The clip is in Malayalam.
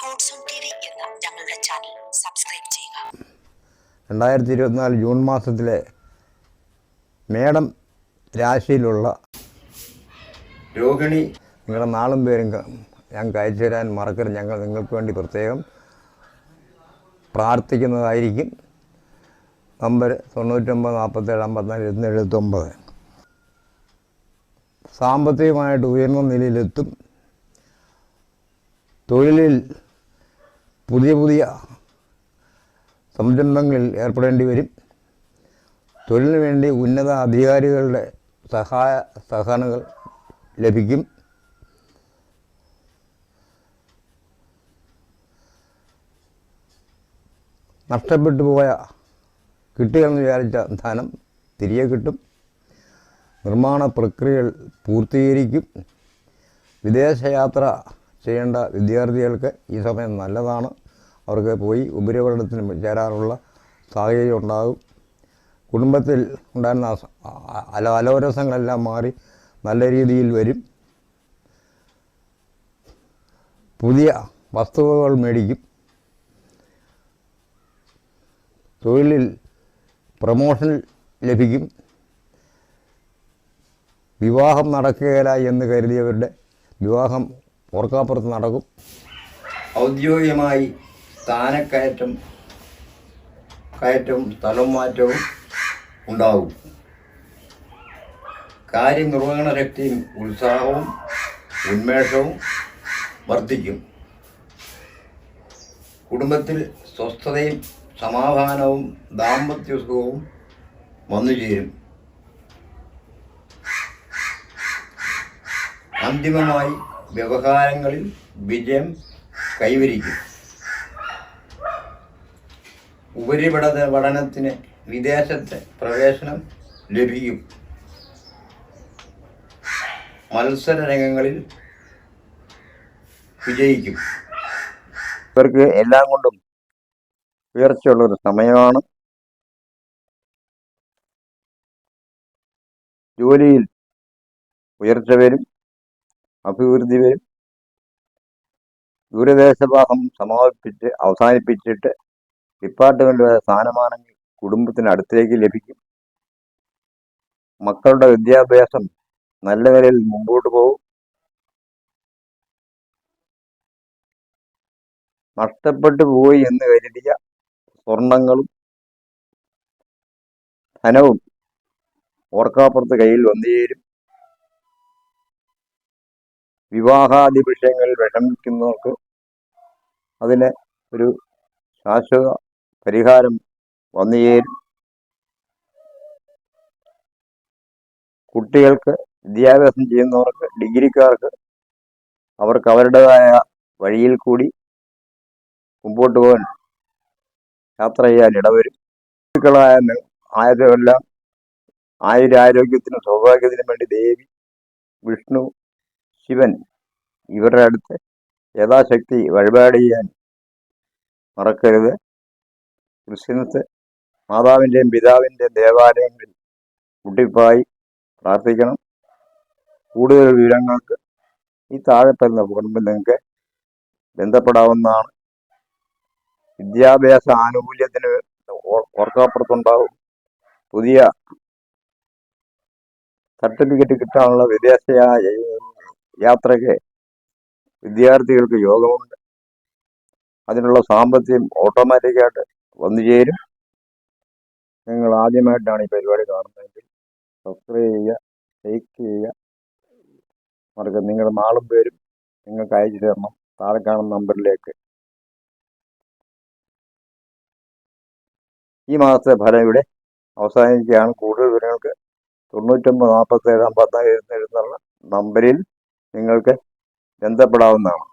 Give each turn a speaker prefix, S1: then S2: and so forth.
S1: സ്പോർട്സ് ഓൺ ടിവി എന്ന ഞങ്ങളുടെ ചാനൽ സബ്സ്ക്രൈബ് ചെയ്യുക.
S2: 2024 ജൂൺ മാസത്തിലെ മേടം രാശിയിലുള്ള രോഹിണി നിങ്ങളുടെ നാളും പേരും ഞങ്ങൾക്ക് അയച്ചു തരാൻ മറക്കരുത്. ഞങ്ങൾ നിങ്ങൾക്ക് വേണ്ടി പ്രത്യേകം പ്രാർത്ഥിക്കുന്നതായിരിക്കും. നമ്പർ 99 47 54 279. സാമ്പത്തികമായിട്ട് ഉയർന്ന നിലയിലെത്തും. തൊഴിലിൽ പുതിയ സംരംഭങ്ങളിൽ ഏർപ്പെടേണ്ടി വരും. തൊഴിലിന് വേണ്ടി ഉന്നത അധികാരികളുടെ സഹകരണങ്ങൾ ലഭിക്കും. നഷ്ടപ്പെട്ടു പോയ കിട്ടുകയെന്ന് വിചാരിച്ച ധനം തിരികെ കിട്ടും. നിർമ്മാണ പ്രക്രിയകൾ പൂർത്തീകരിക്കും. വിദേശയാത്ര ചെയ്യേണ്ട വിദ്യാർത്ഥികൾക്ക് ഈ സമയം നല്ലതാണ്. അവർക്ക് പോയി ഉപരിപഠനത്തിന് ചേരാനുള്ള സാഹചര്യം ഉണ്ടാകും. കുടുംബത്തിൽ ഉണ്ടായിരുന്ന അലോരസങ്ങളെല്ലാം മാറി നല്ല രീതിയിൽ വരും. പുതിയ വസ്തുവകൾ മേടിക്കും. തൊഴിലിൽ പ്രമോഷൻ ലഭിക്കും. വിവാഹം നടക്കുകയില്ല എന്ന് കരുതിയവരുടെ വിവാഹം ഓർക്കാപ്പുറത്ത് നടക്കും. ഔദ്യോഗികമായി സ്ഥാനക്കയറ്റവും സ്ഥലം മാറ്റവും ഉണ്ടാകും. കാര്യനിർവഹണ ശക്തിയും ഉത്സാഹവും ഉന്മേഷവും വർദ്ധിക്കും. കുടുംബത്തിൽ സ്വസ്ഥതയും സമാധാനവും ദാമ്പത്യസുഖവും വന്നുചേരും. അന്തിമമായി വ്യവഹാരങ്ങളിൽ വിജയം കൈവരിക്കും. ഉപരിപഠനത്തിന് വിദേശത്തെ പ്രവേശനം ലഭിക്കും. മത്സര രംഗങ്ങളിൽ വിജയിക്കും. ഇവർക്ക് എല്ലാം കൊണ്ടും ഉയർച്ചയുള്ളൊരു സമയമാണ്. ജോലിയിൽ ഉയർച്ച വരും, അഭിവൃദ്ധി വരും. ദൂരദേശവാസം അവസാനിപ്പിച്ചിട്ട് ഡിപ്പാർട്ട്മെന്റ് സ്ഥാനമാനങ്ങൾ കുടുംബത്തിന് അടുത്തേക്ക് ലഭിക്കും. മക്കളുടെ വിദ്യാഭ്യാസം നല്ല നിലയിൽ മുമ്പോട്ട് പോകും. നഷ്ടപ്പെട്ടു പോയി എന്ന് കരുതിയ സ്വർണങ്ങളും ധനവും ഓർക്കാപ്പുറത്ത് കയ്യിൽ വന്നു ചേരും. വിവാഹാദി വിഷയങ്ങളിൽ വിഷമിക്കുന്നവർക്ക് അതിന് ഒരു ശാശ്വത പരിഹാരം വന്നു ചേരും. കുട്ടികൾക്ക് വിദ്യാഭ്യാസം ചെയ്യുന്നവർക്ക് ഡിഗ്രിക്കാർക്ക് അവർക്ക് അവരുടേതായ വഴിയിൽ കൂടി മുമ്പോട്ട് പോകാൻ യാത്ര ചെയ്യാൻ ഇടവരും. ആയതെല്ലാം ആയുരാരോഗ്യത്തിനും സൗഭാഗ്യത്തിനും വേണ്ടി ദേവി, വിഷ്ണു, ശിവൻ ഇവരുടെ അടുത്ത് യഥാശക്തി വഴിപാട് ചെയ്യാൻ മറക്കരുത്. ക്രിസ്ത്യൻസ് മാതാവിൻ്റെയും പിതാവിൻ്റെയും ദേവാലയങ്ങളിൽ ഉട്ടിപ്പായി പ്രാർത്ഥിക്കണം. കൂടുതൽ വിവരങ്ങൾക്ക് ഈ താഴെ പറയുന്ന ഫോണിൽ നിങ്ങൾക്ക് ബന്ധപ്പെടാവുന്നതാണ്. വിദ്യാഭ്യാസ ആനുകൂല്യത്തിന് ഓർക്കാപ്പുറത്തുണ്ടാവും. പുതിയ സർട്ടിഫിക്കറ്റ് കിട്ടാനുള്ള വിദേശ യാത്രയ്ക്ക് വിദ്യാർത്ഥികൾക്ക് യോഗമുണ്ട്. അതിനുള്ള സാമ്പത്തികം ഓട്ടോമാറ്റിക്കായിട്ട് വന്നു ചേരും. നിങ്ങൾ ആദ്യമായിട്ടാണ് ഈ പരിപാടി കാണുന്നതെങ്കിൽ സബ്സ്ക്രൈബ് ചെയ്യുക, ലൈക്ക് ചെയ്യുക. മറക്കുക നിങ്ങളുടെ നാളും പേരും നിങ്ങൾക്ക് അയച്ചു തരണം താഴെ കാണുന്ന നമ്പറിലേക്ക്. ഈ മാസത്തെ ഫലം ഇവിടെ അവസാനിക്കുകയാണ്. കൂടുതൽ വിവരങ്ങൾക്ക് 99 47 54 എന്നുള്ള നമ്പറിൽ നിങ്ങൾക്ക് ബന്ധപ്പെടാവുന്നതാണ്.